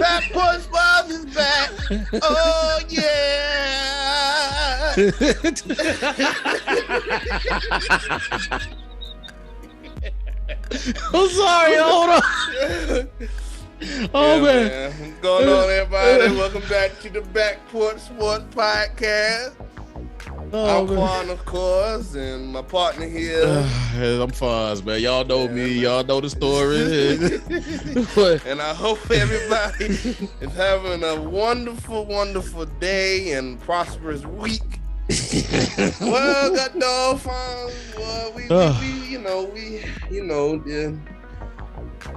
Back Porch Bob is back. Oh yeah. I'm sorry. Hold on. Oh man. What's going on, everybody? Welcome back to the Back Porch Sports Podcast. I'm Quan, of course, and my partner here. I'm Fonz, man. Y'all know me. Y'all know the story. And I hope everybody is having a wonderful, wonderful day and prosperous week. Well, got dog Fonz. Well, we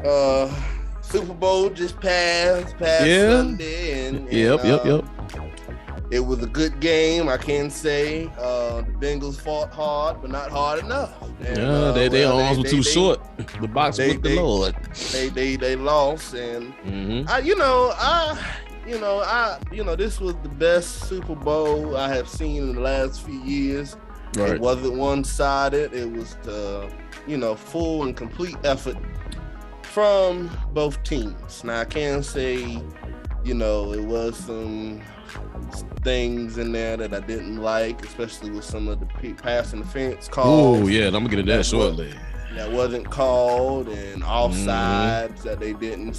the Super Bowl just passed Sunday, and Yep. It was a good game. I can say the Bengals fought hard, but not hard enough. And, their arms were too short. The box with the Lord. They lost, and this was the best Super Bowl I have seen in the last few years. Right. It wasn't one-sided. It was the full and complete effort from both teams. Now I can say, it was some things in there that I didn't like, especially with some of the pass interference calls. Oh yeah, I'm gonna get into that shortly. That wasn't called, and offsides that they didn't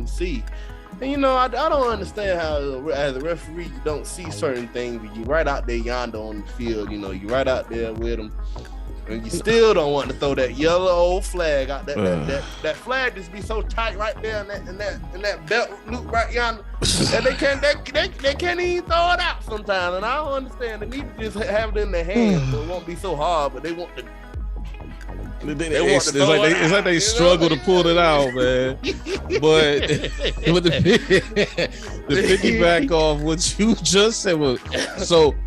see. And I don't understand how as a referee you don't see certain things. You right out there yonder on the field, you right out there with them. And you still don't want to throw that yellow old flag out. That flag just be so tight right there in that belt loop right yonder, and they can't even throw it out sometimes. And I don't understand. They need to just have it in their hands so it won't be so hard. But they want to. It's like they struggle to pull it out, man. But the piggyback off what you just said was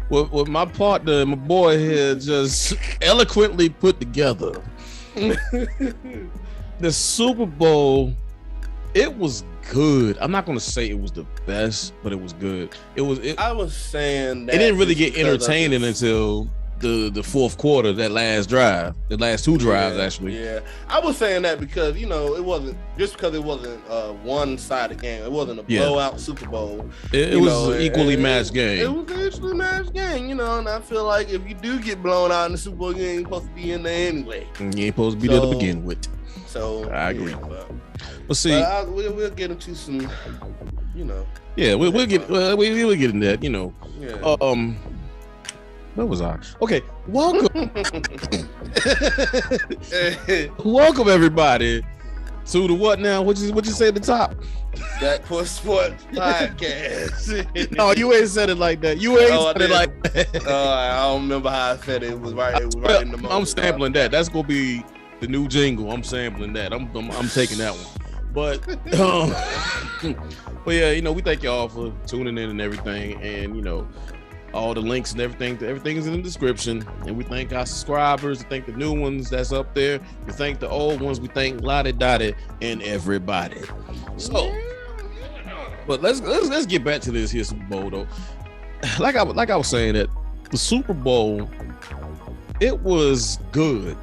what my partner and my boy here just eloquently put together. The Super Bowl, it was good. I'm not going to say it was the best, but it was good. I was saying that it didn't really get entertaining until the fourth quarter, that last drive, the last two drives actually. Yeah, I was saying that because it wasn't just because it wasn't a one-sided game. It wasn't a blowout Super Bowl. It was an equally matched game. It was an equally matched game, and I feel like if you do get blown out in the Super Bowl, you ain't supposed to be in there anyway. You ain't supposed to be there to begin with. So I agree. But see, we'll get into some, Yeah, we'll get in that. Yeah. Where was I? Okay, welcome. Welcome everybody to the what now? What you say at the top? Back Porch Sports Podcast. No, you ain't said it like that. You ain't said it like that. I don't remember how I said it. It was right in the moment. I'm sampling that. That's gonna be the new jingle. I'm sampling that. I'm taking that one. But but yeah, we thank y'all for tuning in and everything, and all the links and everything is in the description. And we thank our subscribers. We thank the new ones that's up there. We thank the old ones. We thank Lottie Dottie and everybody. So, but let's get back to this here Super Bowl though. Like I was saying, that the Super Bowl, it was good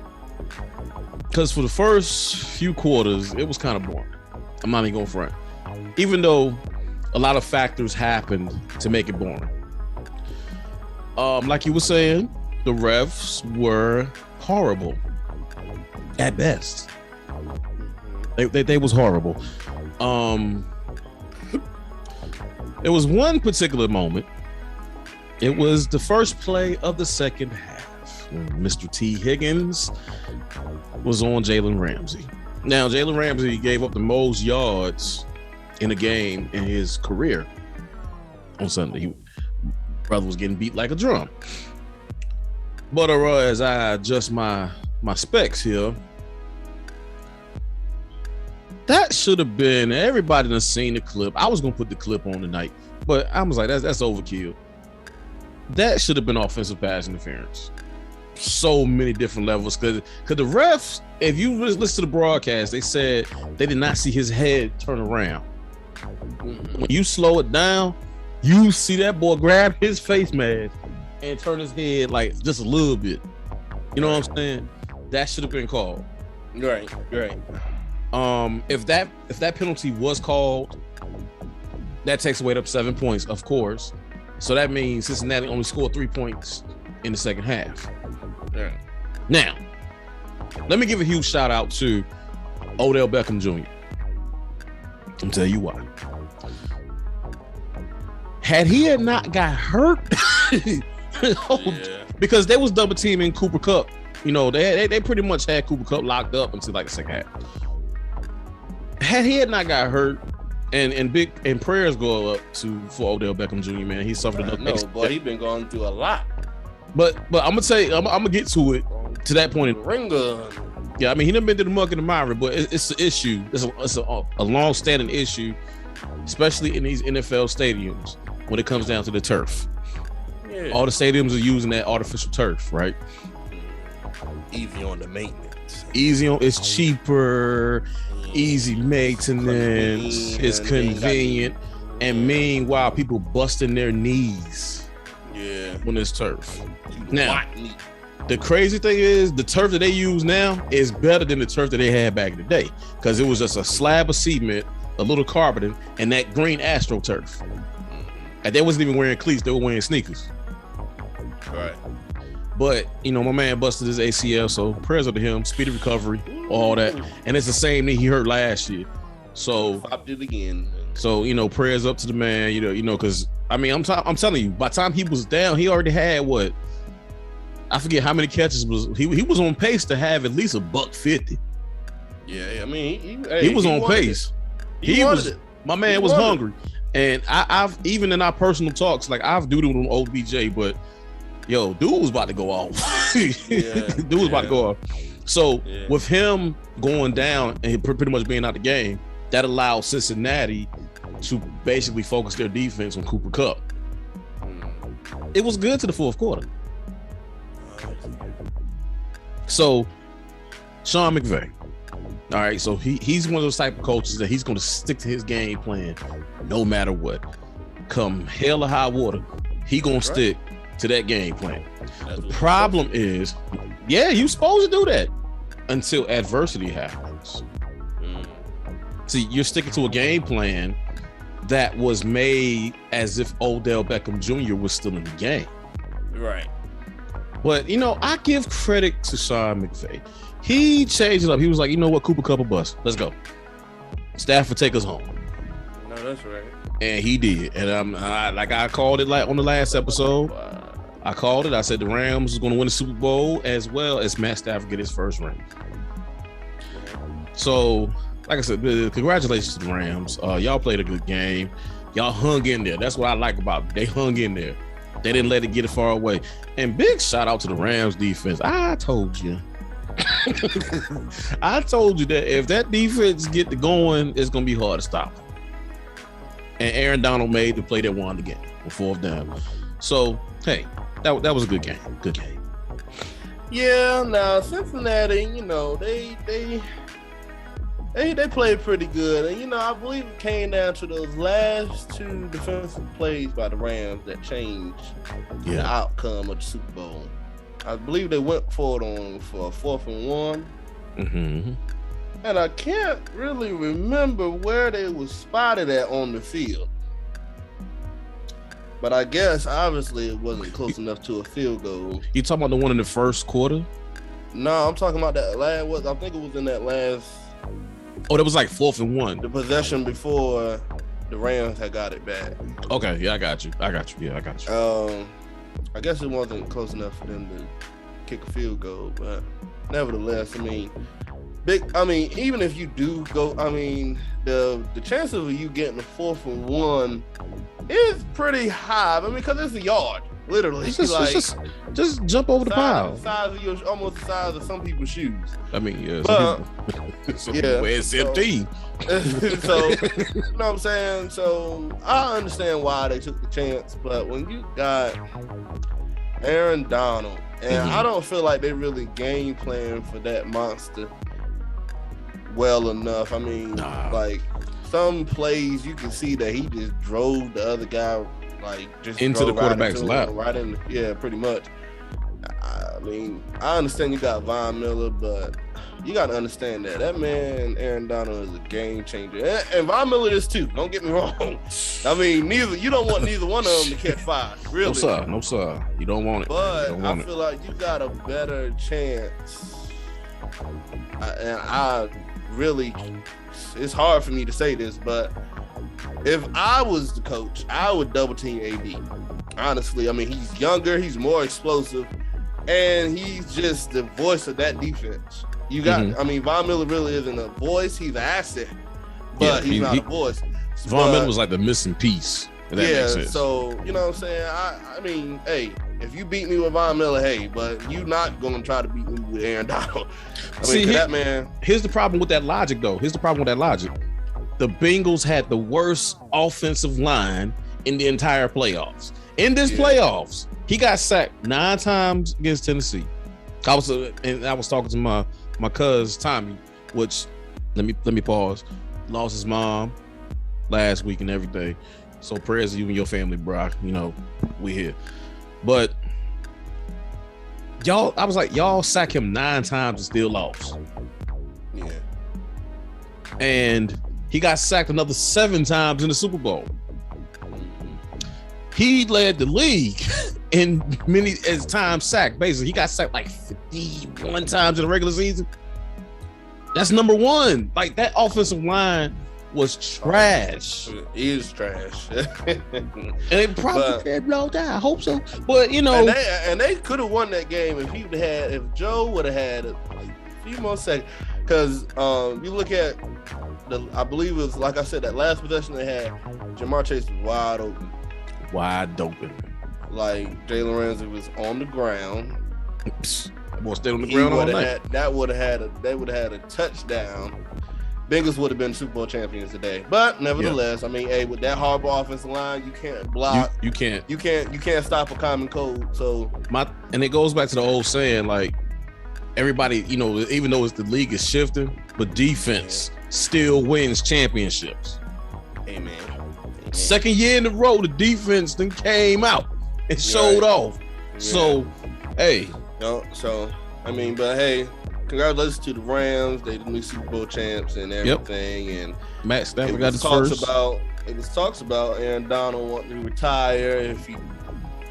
because for the first few quarters it was kind of boring. I'm not even going front, even though a lot of factors happened to make it boring. Like you were saying, the refs were horrible at best. They was horrible. There was one particular moment. It was the first play of the second half. Mr. T. Higgins was on Jalen Ramsey. Now, Jalen Ramsey gave up the most yards in a game in his career on Sunday. Brother was getting beat like a drum. But as I adjust my specs here, that should have been, everybody done seen the clip. I was gonna put the clip on tonight, but I was like, that's overkill. That should have been offensive pass interference. So many different levels, because the refs, if you listen to the broadcast, they said they did not see his head turn around. When you slow it down, you see that boy grab his face mask and turn his head like just a little bit. You know what I'm saying? That should have been called. Right. If that penalty was called, that takes away up 7 points, of course. So that means Cincinnati only scored 3 points in the second half. Yeah. Now, let me give a huge shout out to Odell Beckham Jr. I'll tell you why. Had he not got hurt, because they was double teaming Cooper Kupp. You know, they pretty much had Cooper Kupp locked up until like the second half. Had he not got hurt, and prayers go up for Odell Beckham Jr. Man, he suffered enough. No, boy, he been going through a lot. But I'm gonna tell you, I'm gonna get to it to that point. Ringer. Yeah, I mean, he done been to the muck and the mire, but it's an issue. It's a long-standing issue, especially in these NFL stadiums when it comes down to the turf. Yeah. All the stadiums are using that artificial turf, right? Easy on the maintenance. It's cheaper, easy maintenance, it's convenient, and meanwhile, people busting their knees. Yeah. When it's turf. Now, the crazy thing is the turf that they use now is better than the turf that they had back in the day, because it was just a slab of cement, a little carpeting, and that green AstroTurf. And they wasn't even wearing cleats; they were wearing sneakers. Right. But you know, my man busted his ACL, so prayers up to him, speedy recovery, all that. And it's the same knee he hurt last year. So popped it again. So you know, prayers up to the man. You know, because I mean, I'm telling you, by the time he was down, he already had what? I forget how many catches he was on pace to have at least $150. Yeah, I mean, he was on pace. He was it. My man was hungry, and I've even in our personal talks, like I've doodled on OBJ, but yo, dude was about to go off. Dude was about to go off. So with him going down and pretty much being out the game, that allowed Cincinnati to basically focus their defense on Cooper Kupp. It was good to the fourth quarter. So Sean McVay, all right, so he's one of those type of coaches that he's going to stick to his game plan no matter what. Come hell or high water, he going to stick to that game plan. The problem is, you're supposed to do that until adversity happens. See, you're sticking to a game plan that was made as if Odell Beckham Jr. was still in the game. Right. But, you know, I give credit to Sean McVay. He changed it up. He was like, you know what, Cooper Kupp a bust. Let's go. Stafford, take us home. No, that's right. And he did. And I called it like on the last episode. I called it. I said the Rams was going to win the Super Bowl as well as Matt Stafford get his first ring. So, like I said, congratulations to the Rams. Y'all played a good game. Y'all hung in there. That's what I like about it. They hung in there. They didn't let it get it far away. And big shout out to the Rams defense. I told you. I told you that if that defense get to going, it's going to be hard to stop. And Aaron Donald made the play that won the game on fourth down. So, hey, that was a good game. Good game. Yeah, now Cincinnati, you know, they played pretty good. And, you know, I believe it came down to those last two defensive plays by the Rams that changed the outcome of the Super Bowl. I believe they went for it for a 4th and 1. Mm-hmm. And I can't really remember where they was spotted at on the field. But I guess, obviously, it wasn't close enough to a field goal. You talking about the one in the first quarter? No, I'm talking about that last. I think it was in that last. Oh, that was like 4th and 1. The possession before the Rams had got it back. Okay, yeah, I got you. Yeah, I got you. I guess it wasn't close enough for them to kick a field goal, but nevertheless, I mean, even if you do go, I mean, the chances of you getting a 4th and 1 is pretty high. I mean, because it's a yard, literally. Just jump over the pile. Almost the size of some people's shoes. I mean, yeah. Some yeah. people wear 17. So, you know what I'm saying? So, I understand why they took the chance, but when you got Aaron Donald, and I don't feel like they really game plan for that monster well enough. I mean, like, some plays you can see that he just drove the other guy, like, just into the quarterback's lap. Right in, pretty much. I mean, I understand you got Von Miller, but You got to understand that man, Aaron Donald, is a game changer. And Von Miller is too. Don't get me wrong. I mean, you don't want neither one of them to catch fire. Really. No, sir. You don't want it. But I feel like you got a better chance. I really, it's hard for me to say this, but if I was the coach, I would double team AD. Honestly, I mean, he's younger, he's more explosive, and he's just the voice of that defense. You got, I mean, Von Miller really isn't a voice; he's an asset, but he's not a voice. Von Miller was like the missing piece. If that makes sense. So you know what I'm saying. I mean, hey, if you beat me with Von Miller, hey, but you're not gonna try to beat me with Aaron Donald. I mean, that man. Here's the problem with that logic, though. The Bengals had the worst offensive line in the entire playoffs. In this playoffs, he got sacked 9 times against Tennessee. I was talking to my cousin Tommy, which let me pause. Lost his mom last week and everything. So prayers to you and your family, bro. You know, we here. But y'all sack him 9 times and still lost. Yeah. And he got sacked another 7 times in the Super Bowl. He led the league in many times sacked. Basically, he got sacked like 51 times in the regular season. That's number 1. Like, that offensive line was trash. It is trash. And they probably could blow down. I hope so. But you know, and they could have won that game if Joe would have had a few more seconds. Because you look at I believe it was, like I said, that last possession they had, Jamar Chase was wide open. Like Jalen Ramsey was on the ground. Boy, stayed on the ground all night. They would have had a touchdown. Bengals would have been Super Bowl champions today. But nevertheless, I mean, hey, with that horrible offensive line, you can't block. You can't stop a common cold. So and it goes back to the old saying, like, everybody, you know, even though the league is shifting, but defense still wins championships. Amen. Second year in a row, the defense then came out and showed off. Yeah. So, hey. So, I mean, but hey, congratulations to the Rams. They the new Super Bowl champs and everything. And Matt Stafford got his first. It was talks about Aaron Donald wanting to retire if he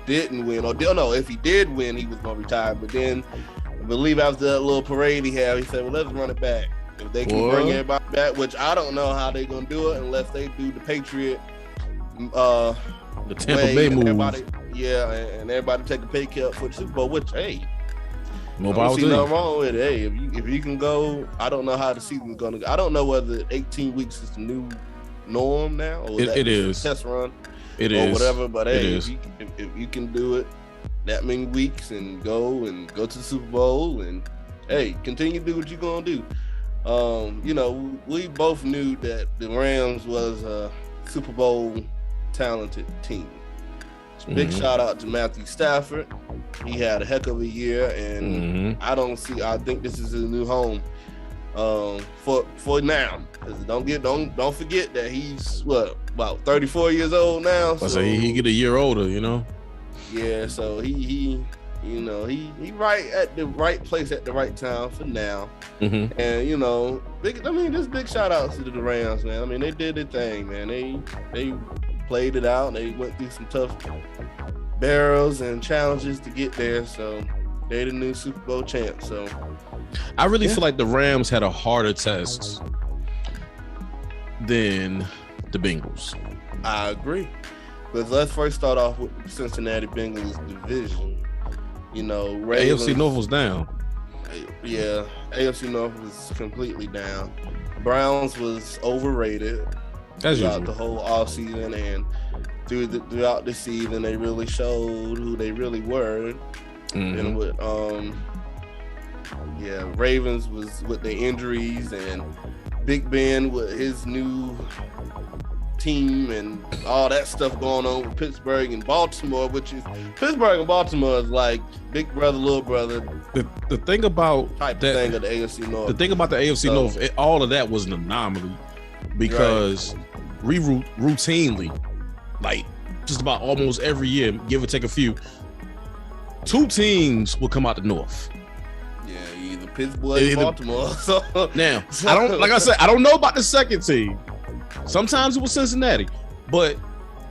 didn't win. If he did win, he was going to retire. But then, I believe after that little parade he had, he said, well, let's run it back. If they can bring everybody back, which I don't know how they're going to do it unless they do the Patriot the Tampa Bay move. And everybody take a pay cut for the Super Bowl, which, hey, I don't see nothing wrong with it. Hey, if you can go, I don't know how the season's going to go. I don't know whether 18 weeks is the new norm now, or it is test run. It or is whatever. But hey, if you can do it that many weeks and go to the Super Bowl and hey, continue to do what you're gonna do. You know, we both knew that the Rams was a Super Bowl talented team. Big shout out to Matthew Stafford. He had a heck of a year, and I think this is his new home for now. Don't forget that he's about 34 years old now. So he get a year older, you know. Yeah, so he right at the right place at the right time for now. And you know, just big shout outs to the Rams, man. I mean, they did their thing, man. They played it out. They went through some tough barrels and challenges to get there. So they're the new Super Bowl champs. So I really feel like the Rams had a harder test than the Bengals. I agree. But let's first start off with the Cincinnati Bengals division. You know, Ravens, AFC North was down. Yeah, AFC North was completely down. Browns was overrated throughout the whole offseason, and throughout the season, they really showed who they really were. And with Ravens was with the injuries, and Big Ben with his new team and all that stuff going on with Pittsburgh and Baltimore, which is Pittsburgh and Baltimore is like big brother, little brother. The thing about type that thing of the AFC North. The thing about the AFC North, all of that was an anomaly because we routinely, like just about almost every year, give or take a few, 2 teams will come out the North. Yeah, either Pittsburgh and Baltimore. So now, I don't know about the second team. Sometimes it was Cincinnati, but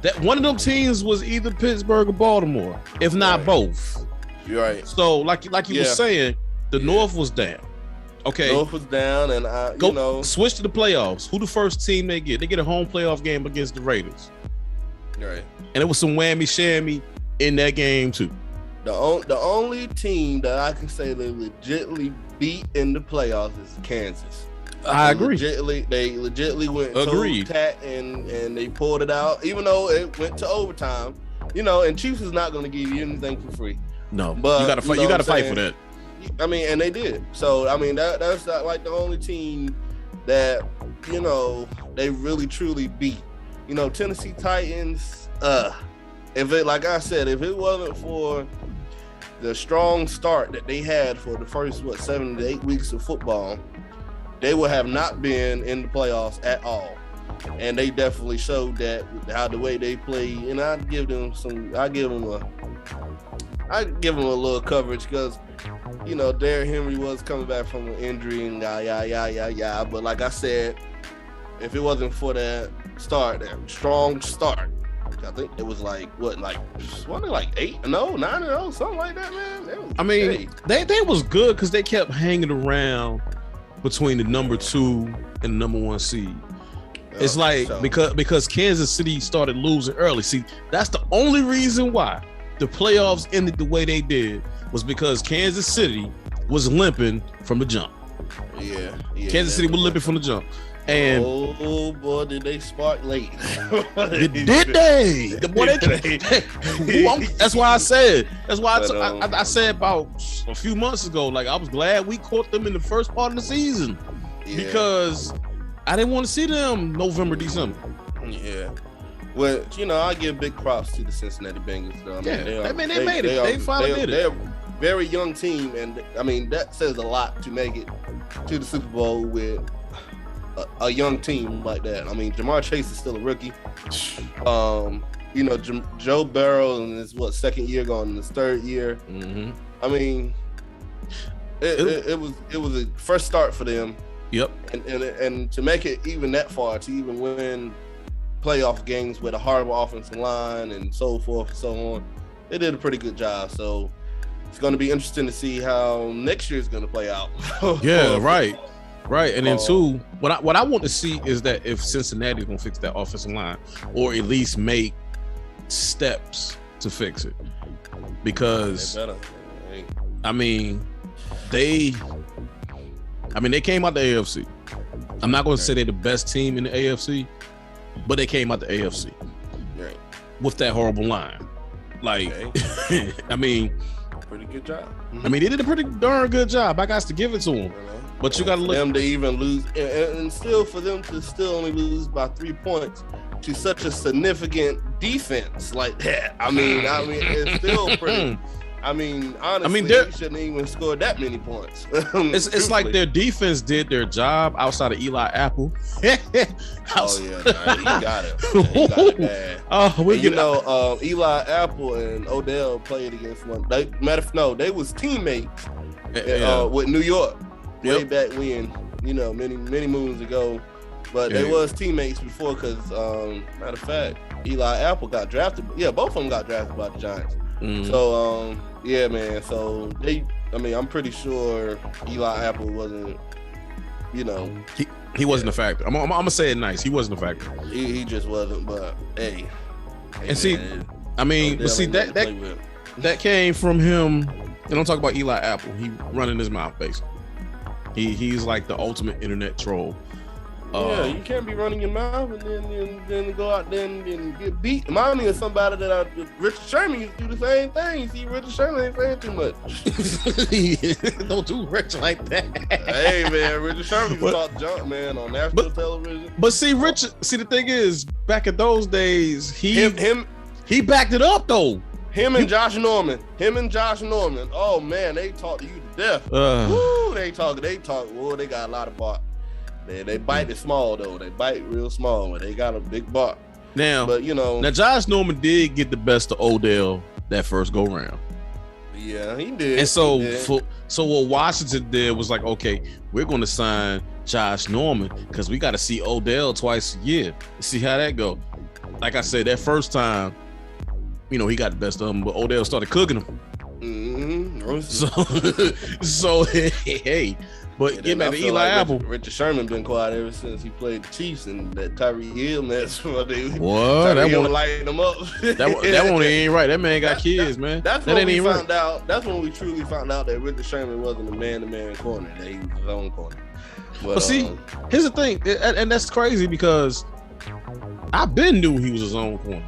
that one of them teams was either Pittsburgh or Baltimore, if not both. You're right. So, like you were saying, the North was down. Okay, North was down, and switch to the playoffs. Who the first team they get? They get a home playoff game against the Raiders. Right. And it was some whammy shammy in that game too. The only team that I can say they legitimately beat in the playoffs is Kansas. I agree. They legitimately went toe-tat and they pulled it out, even though it went to overtime. And Chiefs is not going to give you anything for free. No, but you got to fight. You got to fight for that. I mean, and they did. So I mean, that's not like the only team that they really truly beat. Tennessee Titans. If it wasn't for the strong start that they had for the first 7 to 8 weeks of football, they would have not been in the playoffs at all. And they definitely showed that how the way they play. And I'd give them a little coverage because Derrick Henry was coming back from an injury and yeah. But like I said, if it wasn't for that strong start, I think it was like 8-0, 9-0, something like that, man. They was good because they kept hanging around between the number 2 and the number 1 seed. It's like because Kansas City started losing early. See, that's the only reason why the playoffs ended the way they did was because Kansas City was limping from the jump. Yeah. Kansas City was limping from the jump. And oh boy, did they spark late? Did they? That's why I said. That's why I said about a few months ago. Like I was glad we caught them in the first part of the season because I didn't want to see them November, December. Yeah. Well, I give big props to the Cincinnati Bengals. Though. They made it. They finally did it. They're a very young team, and that says a lot to make it to the Super Bowl with a young team like that. Jamar Chase is still a rookie. Joe Burrow in his second year, going in his third year. Mm-hmm. It was a first start for them. Yep. And to make it even that far, to even win playoff games with a horrible offensive line and so forth and so on, they did a pretty good job. So it's going to be interesting to see how next year is going to play out. Yeah, right. And then two, what I want to see is that if Cincinnati's going to fix that offensive line or at least make steps to fix it, because they came out the AFC. I'm not going to say they're the best team in the AFC, but they came out the AFC with that horrible line. Pretty good job. They did a pretty darn good job. I got to give it to them. But you got to look them to even lose, and still for them to still only lose by 3 points to such a significant defense like that. It's still pretty. Honestly, they shouldn't even score that many points. It's like their defense did their job outside of Eli Apple. He got it. He got it bad. Eli Apple and Odell played against one. They was teammates with New York way back when, many moons ago. But they was teammates before because, matter of fact, Eli Apple got drafted. Yeah, both of them got drafted by the Giants. Mm-hmm. So, man. So I'm pretty sure Eli Apple wasn't, he wasn't a factor. I'm gonna say it nice. He wasn't a factor. He just wasn't. But hey, and see, that came from him. And don't talk about Eli Apple. He running his mouth basically. He's like the ultimate internet troll. You can't be running your mouth and then go out there and get beat. Remind me of somebody Richard Sherman used to do the same thing. You see, Richard Sherman ain't saying too much. Don't do Rich like that. Hey, man, Richard Sherman used to talk junk, man, on national television. But see, the thing is, back in those days, he backed it up though. Him and Josh Norman. Oh man, they talk to you to death. Woo, they talk. Whoa, they got a lot of bark. They bite it small though. They bite real small, but they got a big bark. Now Josh Norman did get the best of Odell that first go round. Yeah, he did. And so So what Washington did was like, okay, we're going to sign Josh Norman because we got to see Odell twice a year to see how that go. Like I said, that first time, you know, he got the best of him, but Odell started cooking him. So hey, but get back to Eli Apple. Richard Sherman been quiet ever since he played the Chiefs and that Tyreek Hill mess. What? That one lighting them up. that one ain't right. That man got kids, man. That's when we found out. That's when we truly found out that Richard Sherman wasn't a man-to-man corner. That he was his own corner. But see, here's the thing, and that's crazy because I've been knew he was his own corner.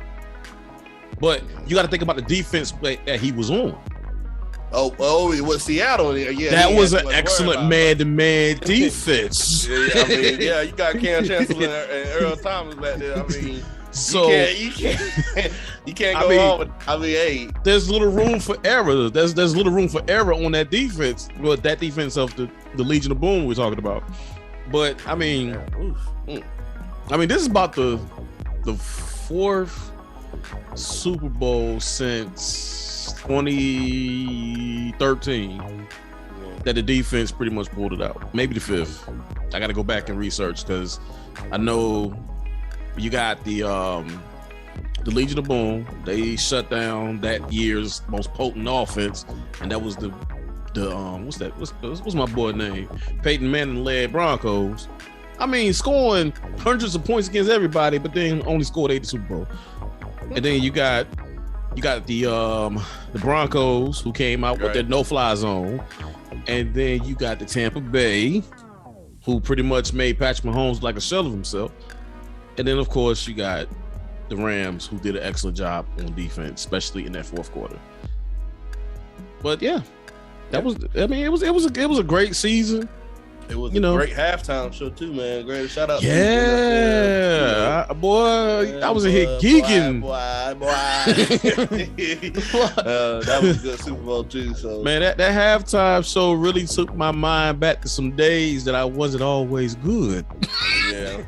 But you got to think about the defense that he was on. Oh, it was Seattle. Yeah, that was an excellent man-to-man defense. I mean, yeah, you got Cam Chancellor and Earl Thomas back there. I mean, so you can't go on with. I mean, hey, there's little room for error. There's little room for error on that defense. Well, that defense of the Legion of Boom we're talking about. But I mean, this is about the fourth Super Bowl since 2013 that the defense pretty much pulled it out. Maybe the fifth. I got to go back and research because I know you got the Legion of Boom. They shut down that year's most potent offense, and that was the what's my boy name? Peyton Manning led Broncos. I mean, scoring hundreds of points against everybody, but then only scored 8 in the Super Bowl. And then you got the Broncos who came out with their no-fly zone, and then you got the Tampa Bay who pretty much made Patrick Mahomes like a shell of himself, and then of course you got the Rams who did an excellent job on defense, especially in that fourth quarter. But yeah, that was. I mean, it was a great season. It was a great halftime show too, man. Great shout out. Yeah, boy, I was in here geeking. Boy. That was a good Super Bowl too. So man, that halftime show really took my mind back to some days that I wasn't always good. Yeah.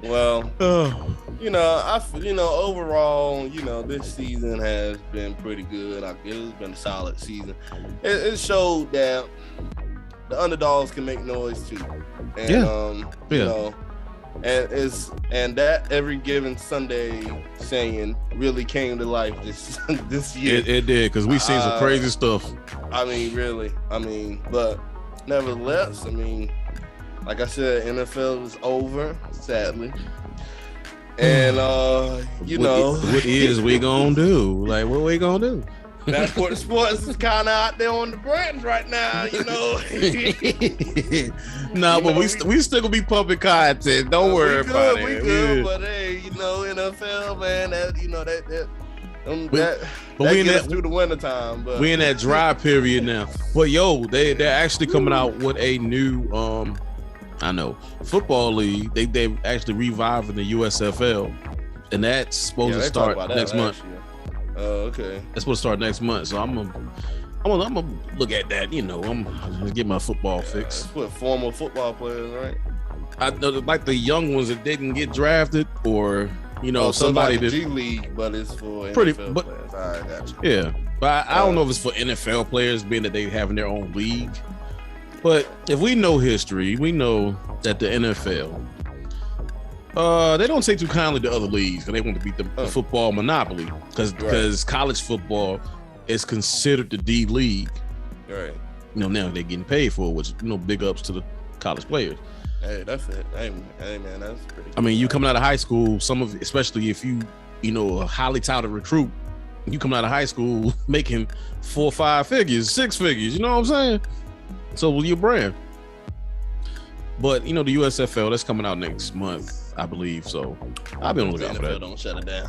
Well, overall, this season has been pretty good. It's been a solid season. It showed that the underdogs can make noise too, and and that every given Sunday saying really came to life this year. It did, because we seen some crazy stuff. I mean, really. But nevertheless, like I said, NFL is over, sadly. And what is we gonna do? Like, what we gonna do? Passport Sports is kind of out there on the branch right now, But we still gonna be pumping content. Don't worry about it. We good, but hey, NFL, man, that we in that through the wintertime. But we in that dry period now. But they're actually coming out with a new football league. They actually reviving the USFL, and that's supposed to start next month. Okay. That's supposed to start next month. So I'm gonna look at that. I'm gonna get my football fix. That's what former football players, right? I know, like the young ones that didn't get drafted, or somebody that G League, but it's for pretty. NFL But players. I got you. Yeah, but I don't know if it's for NFL players, being that they having their own league. But if we know history, we know that the NFL, they don't take too kindly to other leagues because they want to beat the football monopoly, because college football is considered the D league. Right. Now they're getting paid for it, which big ups to the college players. Hey, that's it. Hey man, that's pretty good. You coming out of high school, especially if you a highly touted recruit, you coming out of high school making 4 or 5 figures, 6 figures. You know what I'm saying? So will your brand. But the USFL, that's coming out next month, I believe. So I'll be on the lookout for that. Don't shut it down.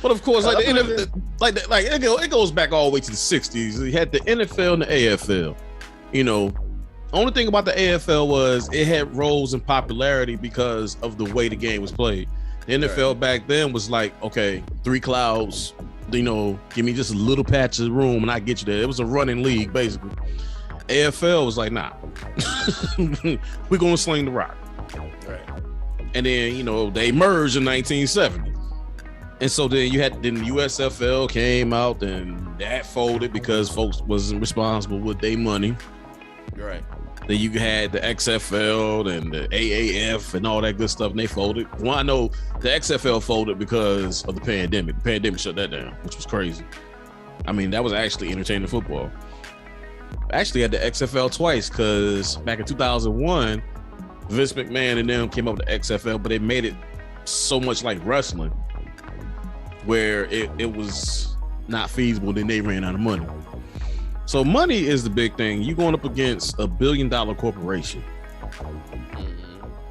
But of course, it goes back all the way to the 60s. You had the NFL and the AFL. Only thing about the AFL was it had rose in popularity because of the way the game was played. The NFL back then was like, okay, 3 clouds, give me just a little patch of room and I get you there. It was a running league, basically. AFL was like, nah, we're going to sling the rock. Right. And then, they merged in 1970. And so then the USFL came out and that folded because folks wasn't responsible with their money. Right. Then you had the XFL and the AAF and all that good stuff, and they folded. Well, I know the XFL folded because of the pandemic. The pandemic shut that down, which was crazy. I mean, that was actually entertaining football. I actually had the XFL twice because back in 2001, Vince McMahon and them came up with the XFL, but they made it so much like wrestling where it was not feasible. Then they ran out of money. So money is the big thing. You going up against $1 billion corporation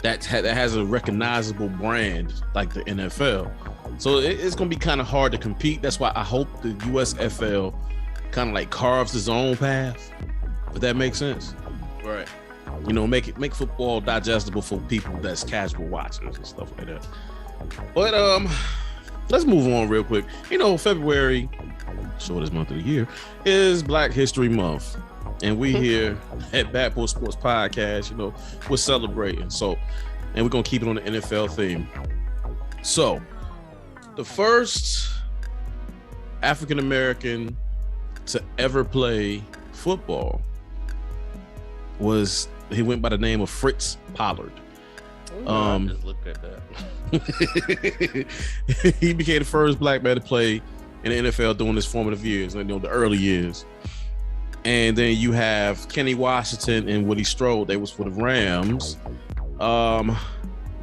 that has a recognizable brand like the NFL. So it's going to be kind of hard to compete. That's why I hope the USFL kind of like carves its own path. If that makes sense. Right. You know, make football digestible for people that's casual watchers and stuff like that. But let's move on real quick. You know, February, shortest month of the year, is Black History Month. And we here at Bad Boy Sports Podcast, you know, we're celebrating. So, and we're going to keep it on the NFL theme. So, the first African-American to ever play football he went by the name of Fritz Pollard. I just looked at that. He became the first black man to play in the NFL during his formative years, you know, the early years. And then you have Kenny Washington and Woody Strode. They was for the Rams.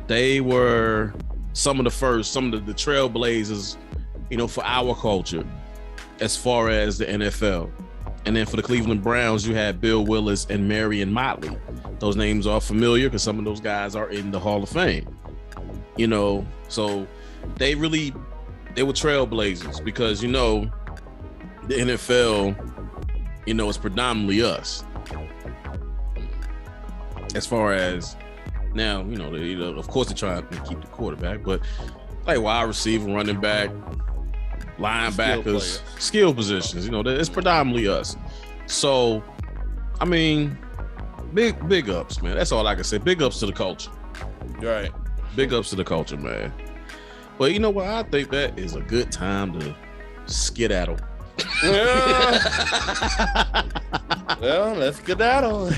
They were some of the trailblazers, you know, for our culture as far as the NFL. And then for the Cleveland Browns, you had Bill Willis and Marion Motley. Those names are familiar because some of those guys are in the Hall of Fame. You know, so they were trailblazers because, you know, the NFL, you know, is predominantly us. As far as now, you know, of course they're trying to keep the quarterback, but like wide receiver, running back, linebackers, skill positions, you know, it's predominantly us. So, I mean, big ups, man. That's all I can say. Big ups to the culture. Right. Big ups to the culture, man. But you know what? I think that is a good time to skedaddle. Well, let's skedaddle.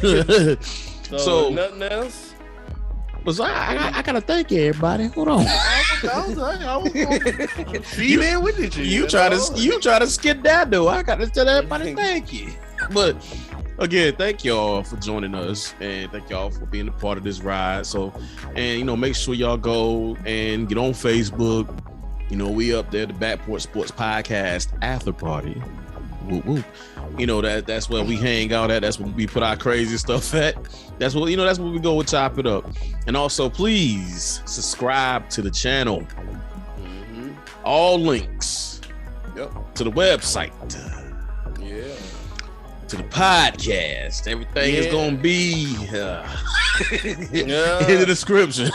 So nothing else? But I gotta thank everybody. Hold on. I was gonna feed in with you. You try to skedaddle. I gotta tell everybody thank you. But again, thank y'all for joining us, and thank y'all for being a part of this ride. So, and you know, make sure y'all go and get on Facebook. You know, we up there, the Back Porch Sports Podcast after party. Whoop whoop. You know, that's where we hang out at. That's where we put our crazy stuff at. That's what we go and chop it up. And also, please subscribe to the channel. Mm-hmm. All links. Yep. To the website. Yeah. To the podcast. Everything is gonna be in the description.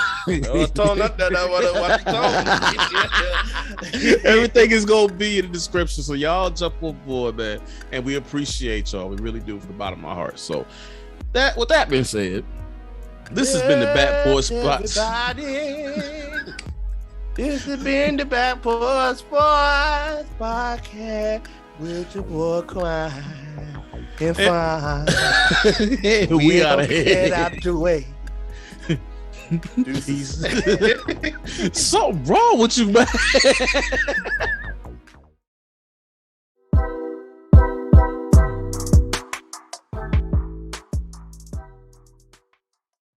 Everything is gonna be in the description. So y'all jump on board, man. And we appreciate y'all. We really do from the bottom of my heart. So with that being said, this has been the Back Porch Sports. This has been the Back Porch Sports Podcast with your boy Quan and Fonz. We out of here. Get out the way. Something wrong with you, man.